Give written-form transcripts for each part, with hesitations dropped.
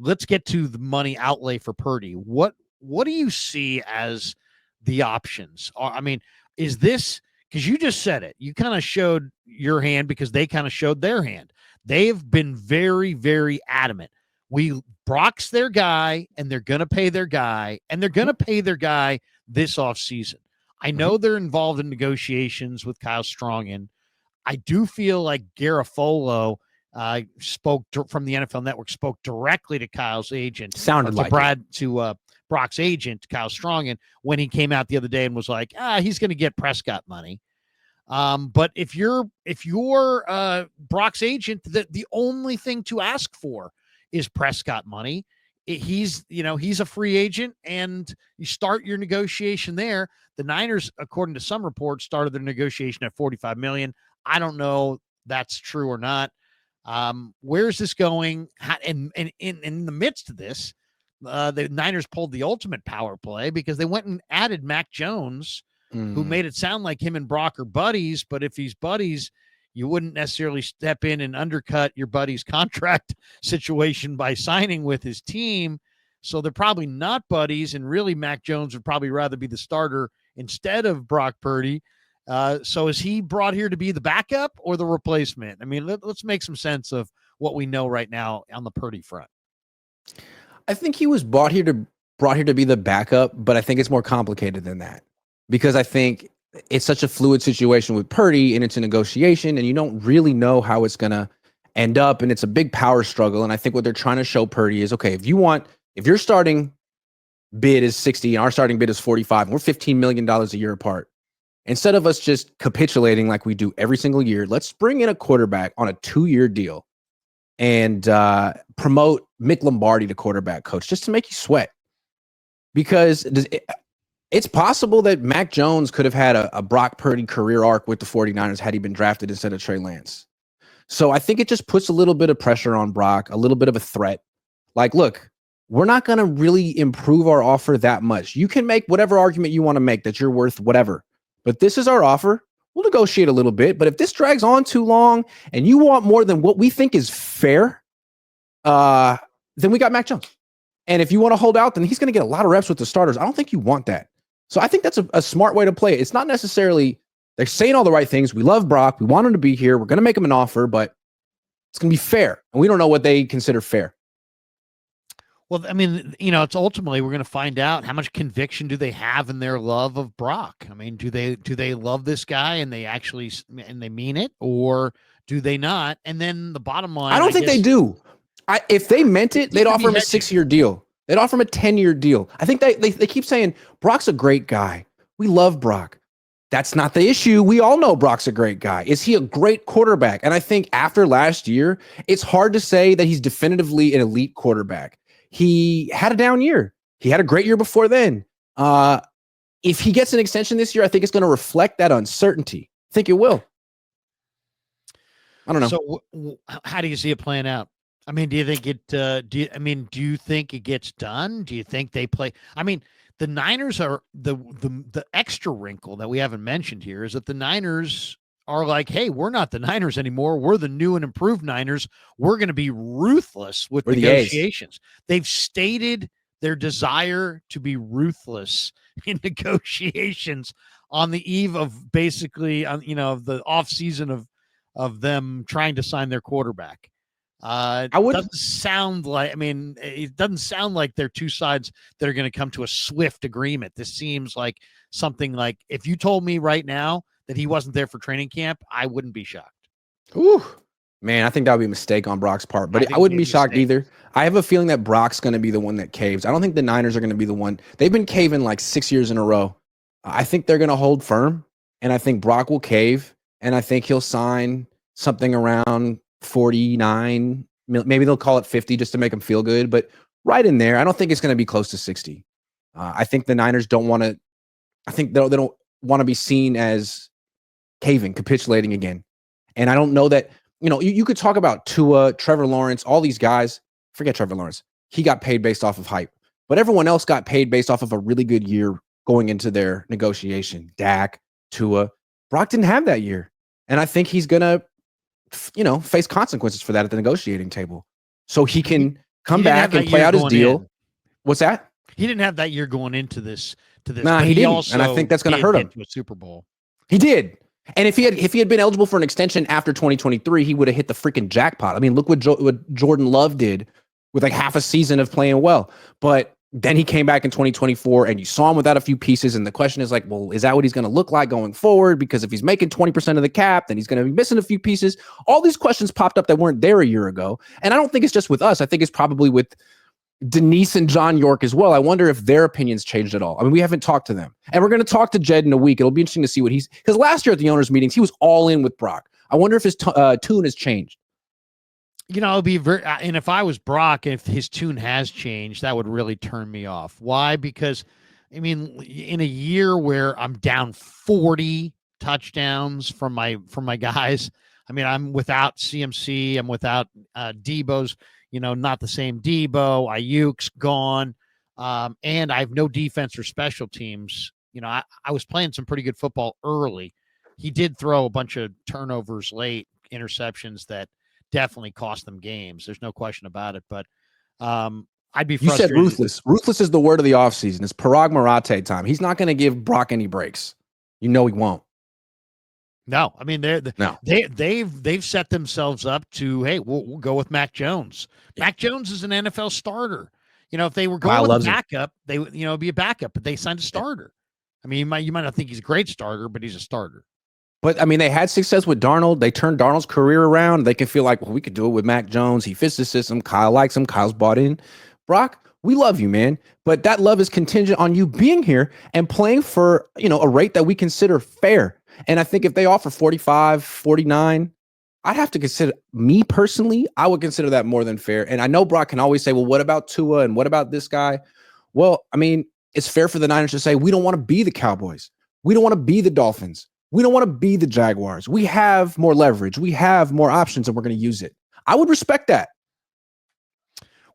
let's get to the money outlay for Purdy. What do you see as the options? I mean, is this, because you just said it, you kind of showed your hand because they kind of showed their hand. They've been very, very adamant. Brock's their guy, and they're going to pay their guy, and they're going to pay their guy this offseason. I know they're involved in negotiations with Kyle Strongen. I do feel like Garofalo spoke from the NFL Network, spoke directly to Kyle's agent, Brock's agent, Kyle Strongen, when he came out the other day and was like, he's going to get Prescott money. But if you're Brock's agent, the only thing to ask for is Prescott money. He's a free agent, and you start your negotiation there. The Niners, according to some reports, started their negotiation at $45 million. I don't know if that's true or not. Where's this going? And in the midst of this, the Niners pulled the ultimate power play because they went and added Mac Jones, who made it sound like him and Brock are buddies. But if he's buddies, you wouldn't necessarily step in and undercut your buddy's contract situation by signing with his team. So they're probably not buddies. And really, Mac Jones would probably rather be the starter instead of Brock Purdy. So is he brought here to be the backup or the replacement? I mean, let's make some sense of what we know right now on the Purdy front. I think he was brought here to be the backup, but I think it's more complicated than that, because I think it's such a fluid situation with Purdy, and it's a negotiation, and you don't really know how it's going to end up, and it's a big power struggle. And I think what they're trying to show Purdy is, okay, if your starting bid is 60 and our starting bid is 45, and we're $15 million a year apart, instead of us just capitulating like we do every single year, let's bring in a quarterback on a 2-year deal and promote Mick Lombardi to quarterback coach just to make you sweat. Because it's possible that Mac Jones could have had a Brock Purdy career arc with the 49ers had he been drafted instead of Trey Lance. So I think it just puts a little bit of pressure on Brock, a little bit of a threat. Like, look, we're not going to really improve our offer that much. You can make whatever argument you want to make that you're worth whatever, but this is our offer. We'll negotiate a little bit, but if this drags on too long and you want more than what we think is fair, then we got Mac Jones. And if you want to hold out, then he's going to get a lot of reps with the starters. I don't think you want that. So I think that's a smart way to play it. It's not necessarily, they're saying all the right things. We love Brock. We want him to be here. We're going to make him an offer, but it's going to be fair. And we don't know what they consider fair. Well, I mean, it's ultimately we're going to find out how much conviction do they have in their love of Brock. I mean, do they love this guy and they mean it, or do they not? And then the bottom line, I don't think they do. If they meant it, they'd offer him a 6-year deal. They'd offer him a 10-year deal. I think they keep saying Brock's a great guy. We love Brock. That's not the issue. We all know Brock's a great guy. Is he a great quarterback? And I think after last year, it's hard to say that he's definitively an elite quarterback. He had a down year. He had a great year before then. If he gets an extension this year, I think it's going to reflect that uncertainty. I think it will. I don't know. So how do you see it playing out? I mean, do you think do you think it gets done? Do you think they play? I mean, the Niners are the extra wrinkle that we haven't mentioned here is that the Niners are like, hey, we're not the Niners anymore. We're the new and improved Niners. We're going to be ruthless with negotiations. They've stated their desire to be ruthless in negotiations on the eve of basically, the off season of them trying to sign their quarterback. It doesn't sound like they're two sides that are going to come to a swift agreement. This seems like something like, if you told me right now that he wasn't there for training camp, I wouldn't be shocked. Ooh, man, I think that would be a mistake on Brock's part, but I wouldn't be shocked either. I have a feeling that Brock's going to be the one that caves. I don't think the Niners are going to be the one. They've been caving like 6 years in a row. I think they're going to hold firm, and I think Brock will cave, and I think he'll sign something around 49. Maybe they'll call it 50 just to make him feel good, but right in there. I don't think it's going to be close to 60. I think the Niners don't want to. I think they don't want to be seen as caving, capitulating again. And I don't know that, you could talk about Tua, Trevor Lawrence, all these guys. Forget Trevor Lawrence. He got paid based off of hype, but everyone else got paid based off of a really good year going into their negotiation. Dak, Tua, Brock didn't have that year. And I think he's going to, face consequences for that at the negotiating table. So he can come He didn't have back and that play year out his going deal. in. He He didn't have that year going into this Nah, but he he didn't, and I also think that's going to did hurt get him. to a Super Bowl. He did. And if he had been eligible for an extension after 2023, he would have hit the freaking jackpot. I mean, look what Jordan Love did with like half a season of playing well. But then he came back in 2024 and you saw him without a few pieces. And the question is like, well, is that what he's going to look like going forward? Because if he's making 20% of the cap, then he's going to be missing a few pieces. All these questions popped up that weren't there a year ago. And I don't think it's just with us. I think it's probably with Denise and John York as well. I wonder if their opinions changed at all. I mean, we haven't talked to them. And we're going to talk to Jed in a week. It'll be interesting to see what because last year at the owners' meetings, he was all in with Brock. I wonder if his tune has changed. It'll be very, and if I was Brock, if his tune has changed, that would really turn me off. Why? Because, I mean, in a year where I'm down 40 touchdowns from my guys, I mean, I'm without CMC, I'm without Debo's, not the same Debo, Ayuk's gone, and I have no defense or special teams. I was playing some pretty good football early. He did throw a bunch of turnovers late, interceptions that definitely cost them games. There's no question about it. But I'd be frustrated. You said ruthless. Ruthless is the word of the offseason. It's Parag Marate time. He's not going to give Brock any breaks. He won't. No, I mean they've set themselves up to, hey, we'll go with Mac Jones. Mac Jones is an NFL starter. If they were going with a backup, they it'd be a backup, but they signed a starter. I mean, you might not think he's a great starter, but he's a starter. But I mean, they had success with Darnold. They turned Darnold's career around. They can feel like, well, we could do it with Mac Jones. He fits the system. Kyle likes him. Kyle's bought in. Brock, we love you, man. But that love is contingent on you being here and playing for, a rate that we consider fair. And I think if they offer 45, 49, I'd have to consider, me personally, I would consider that more than fair. And I know Brock can always say, well, what about Tua and what about this guy? Well, I mean, it's fair for the Niners to say, we don't want to be the Cowboys. We don't want to be the Dolphins. We don't want to be the Jaguars. We have more leverage. We have more options, and we're going to use it. I would respect that.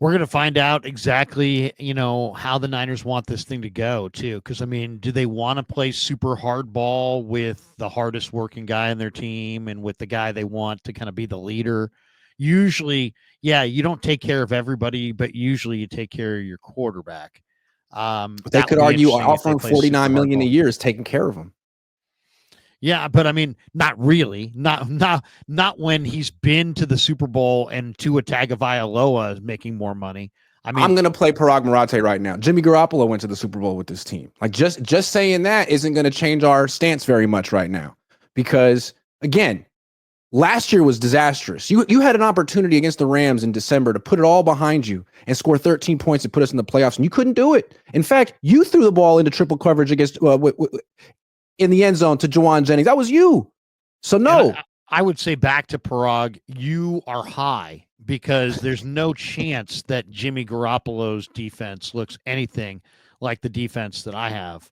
We're going to find out exactly, how the Niners want this thing to go, too. Because, I mean, do they want to play super hard ball with the hardest working guy in their team and with the guy they want to kind of be the leader? Usually, you don't take care of everybody, but usually you take care of your quarterback. They could argue offering $49 million a year is taking care of them. Yeah, but I mean, not really. Not when he's been to the Super Bowl and Tua Tagovailoa is making more money. I mean, I'm going to play Parag Marate right now. Jimmy Garoppolo went to the Super Bowl with this team. Like just saying that isn't going to change our stance very much right now, because again, last year was disastrous. You had an opportunity against the Rams in December to put it all behind you and score 13 points and put us in the playoffs, and you couldn't do it. In fact, you threw the ball into triple coverage against in the end zone to Juwan Jennings. That was you. So no. I would say back to Parag, you are high, because there's no chance that Jimmy Garoppolo's defense looks anything like the defense that I have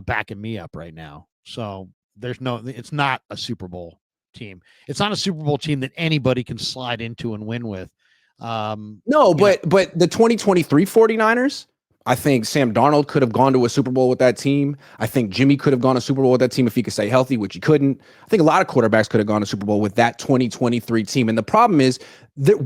backing me up right now. So it's not a Super Bowl team. It's not a Super Bowl team that anybody can slide into and win with. But the 2023 49ers, I think Sam Darnold could have gone to a Super Bowl with that team. I think Jimmy could have gone to Super Bowl with that team if he could stay healthy, which he couldn't. I think a lot of quarterbacks could have gone to Super Bowl with that 2023 team. And the problem is that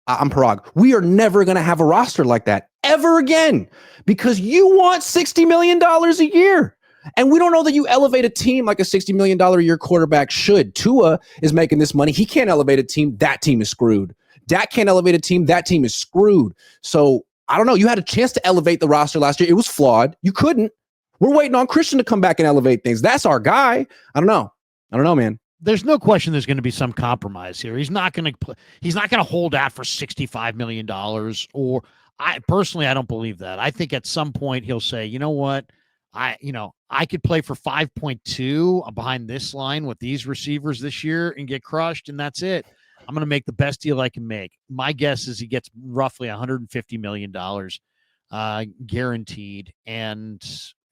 I'm Parag, we are never going to have a roster like that ever again, because you want $60 million a year. And we don't know that you elevate a team like a $60 million a year quarterback should. Tua is making this money. He can't elevate a team. That team is screwed. Dak can't elevate a team. That team is screwed. So I don't know. You had a chance to elevate the roster last year. It was flawed. You couldn't. We're waiting on Christian to come back and elevate things. That's our guy. I don't know, man. There's no question there's going to be some compromise here. He's not going to hold out for $65 million. Or I don't believe that. I think at some point he'll say, you know what? I could play for 5.2 behind this line with these receivers this year and get crushed, and that's it. I'm going to make the best deal I can make. My guess is he gets roughly $150 million guaranteed, and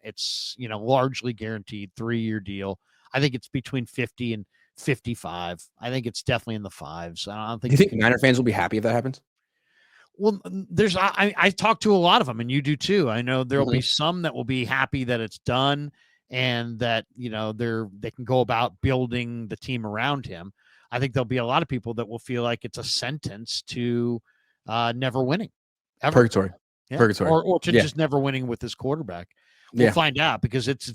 it's, largely guaranteed 3-year deal. I think it's between 50 and 55. I think it's definitely in the fives. I don't think. Do you think Niner fans will be happy if that happens? Well, I talk to a lot of them, and you do too. I know there'll be some that will be happy that it's done and that, they can go about building the team around him. I think there'll be a lot of people that will feel like it's a sentence to never winning ever. Purgatory. Yeah. Purgatory. Or to Yeah. just never winning with this quarterback. We'll Yeah. find out because it's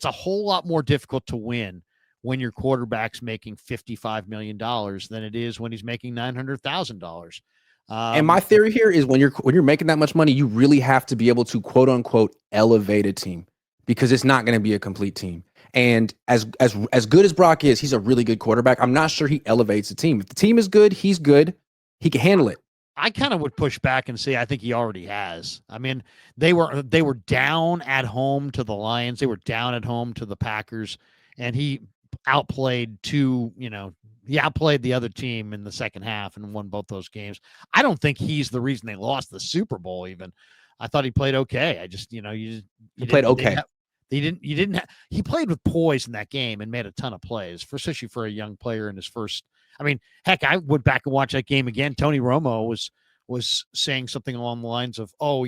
a whole lot more difficult to win when your quarterback's making $55 million than it is when he's making $900,000. And my theory here is when you're making that much money, you really have to be able to quote unquote elevate a team because it's not going to be a complete team. And as good as Brock is, he's a really good quarterback. I'm not sure he elevates the team. If the team is good, he's good. He can handle it. I kind of would push back and say I think he already has. I mean, they were down at home to the Lions. They were down at home to the Packers, and he outplayed he outplayed the other team in the second half and won both those games. I don't think he's the reason they lost the Super Bowl even. I thought he played okay. I just, he played okay. He played with poise in that game and made a ton of plays, especially for a young player in his first. I mean, heck, I went back and watched that game again. Tony Romo was saying something along the lines of, "Oh,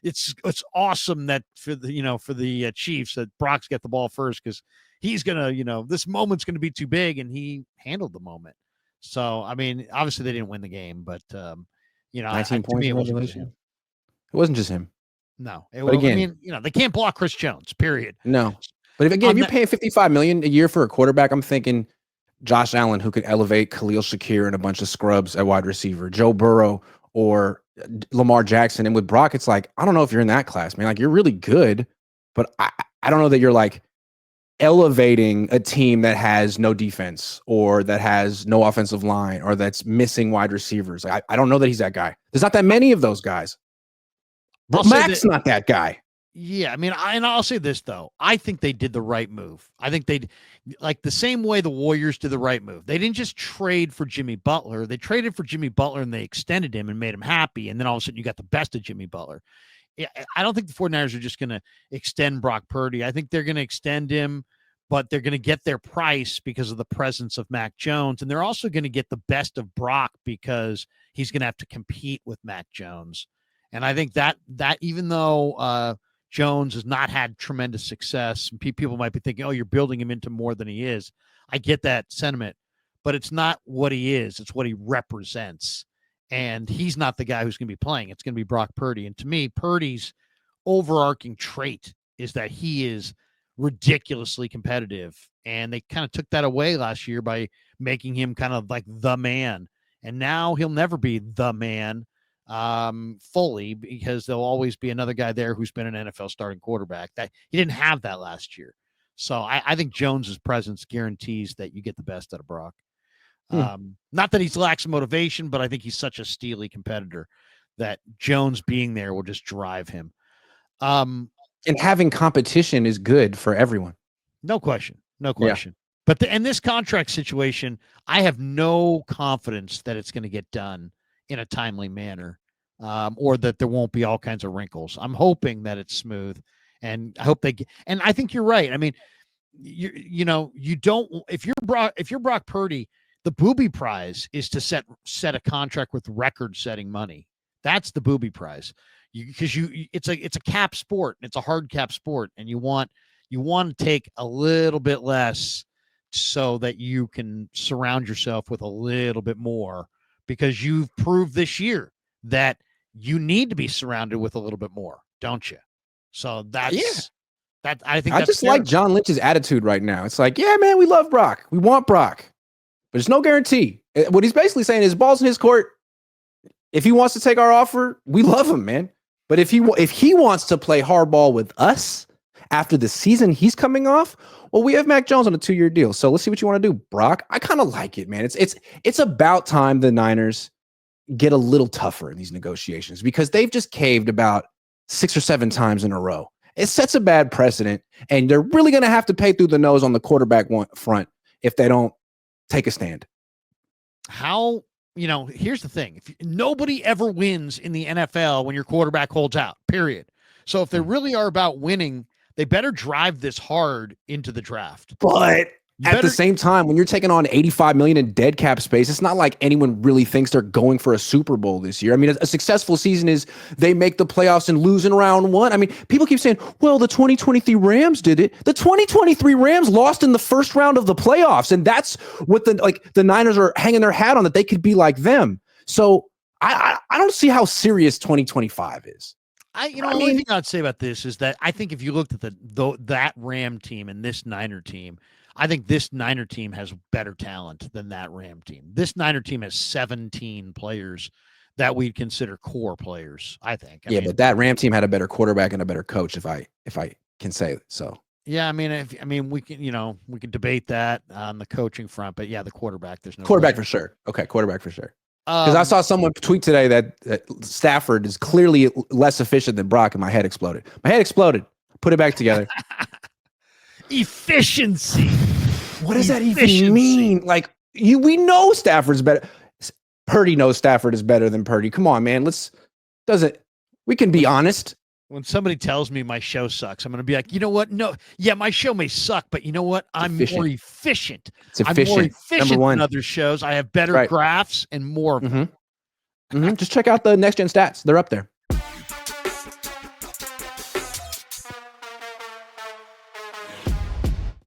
it's awesome that for the Chiefs that Brock's got the ball first because he's gonna, this moment's gonna be too big," and he handled the moment. So, I mean, obviously they didn't win the game, but 19 points me, in regulation. It wasn't just him. No, but again, they can't block Chris Jones. Period. No, but if you're paying $55 million a year for a quarterback, I'm thinking Josh Allen, who could elevate Khalil Shakir and a bunch of scrubs at wide receiver, Joe Burrow or Lamar Jackson. And with Brock, it's like, I don't know if you're in that class, man. Like, you're really good, but I don't know that you're like elevating a team that has no defense or that has no offensive line or that's missing wide receivers. I don't know that he's that guy. There's not that many of those guys. Mac's not that guy. Yeah, I mean, I'll say this, though. I think they did the right move. I think they, like the same way the Warriors did the right move. They didn't just trade for Jimmy Butler. They traded for Jimmy Butler and they extended him and made him happy. And then all of a sudden you got the best of Jimmy Butler. I don't think the 49ers are just going to extend Brock Purdy. I think they're going to extend him, but they're going to get their price because of the presence of Mac Jones. And they're also going to get the best of Brock because he's going to have to compete with Mac Jones. And I think that even though Jones has not had tremendous success, and people might be thinking, oh, you're building him into more than he is. I get that sentiment, but it's not what he is. It's what he represents. And he's not the guy who's going to be playing. It's going to be Brock Purdy. And to me, Purdy's overarching trait is that he is ridiculously competitive. And they kind of took that away last year by making him kind of like the man. And now he'll never be the man fully because there'll always be another guy there who's been an NFL starting quarterback. That he didn't have that last year. So I think Jones's presence guarantees that you get the best out of Brock. Not that he's lacks motivation, but I think he's such a steely competitor that Jones being there will just drive him. And having competition is good for everyone. No question. No question. Yeah. But in this contract situation, I have no confidence that it's going to get done in a timely manner, or that there won't be all kinds of wrinkles. I'm hoping that it's smooth, and I hope and I think you're right. I mean, you don't, if you're Brock Purdy, the booby prize is to set a contract with record-setting money. That's the booby prize, because it's a cap sport. It's a hard cap sport, and you want to take a little bit less so that you can surround yourself with a little bit more, because you've proved this year that you need to be surrounded with a little bit more, don't you? So that I think I just like John Lynch's attitude right now. It's like, yeah, man, we love Brock. We want Brock. But there's no guarantee. What he's basically saying is ball's in his court. If he wants to take our offer, we love him, man. But if he wants to play hardball with us after the season he's coming off, well, we have Mac Jones on a 2-year deal. So let's see what you want to do, Brock. I kind of like it, man. It's about time the Niners get a little tougher in these negotiations, because they've just caved about 6 or 7 times in a row. It sets a bad precedent, and they're really going to have to pay through the nose on the quarterback front if they don't take a stand. Here's the thing. Nobody ever wins in the NFL when your quarterback holds out, period. So if they really are about winning, they better drive this hard into the draft. But at the same time, when you're taking on $85 million in dead cap space, it's not like anyone really thinks they're going for a Super Bowl this year. I mean, a successful season is they make the playoffs and lose in round 1. I mean, people keep saying, well, the 2023 Rams did it. The 2023 Rams lost in the first round of the playoffs. And that's what the Niners are hanging their hat on, that they could be like them. So I don't see how serious 2025 is. The only thing I'd say about this is that I think if you looked at that Ram team and this Niner team, I think this Niner team has better talent than that Ram team. This Niner team has 17 players that we'd consider core players, I think. I mean, but that Ram team had a better quarterback and a better coach, if I can say so. Yeah, we can debate that on the coaching front, but yeah, the quarterback, there's no quarterback for sure. Okay, quarterback for sure. Because I saw someone tweet today that Stafford is clearly less efficient than Brock, and my head exploded. Put it back together. Efficiency. What does that even mean? Like, we know Stafford's better. Purdy knows Stafford is better than Purdy. Come on, man. We can be honest. When somebody tells me my show sucks, I'm going to be like, you know what? No, yeah, my show may suck, but you know what? I'm more efficient. It's efficient. I'm more efficient than other shows. I have better graphs and more of them. Just check out the next gen stats. They're up there.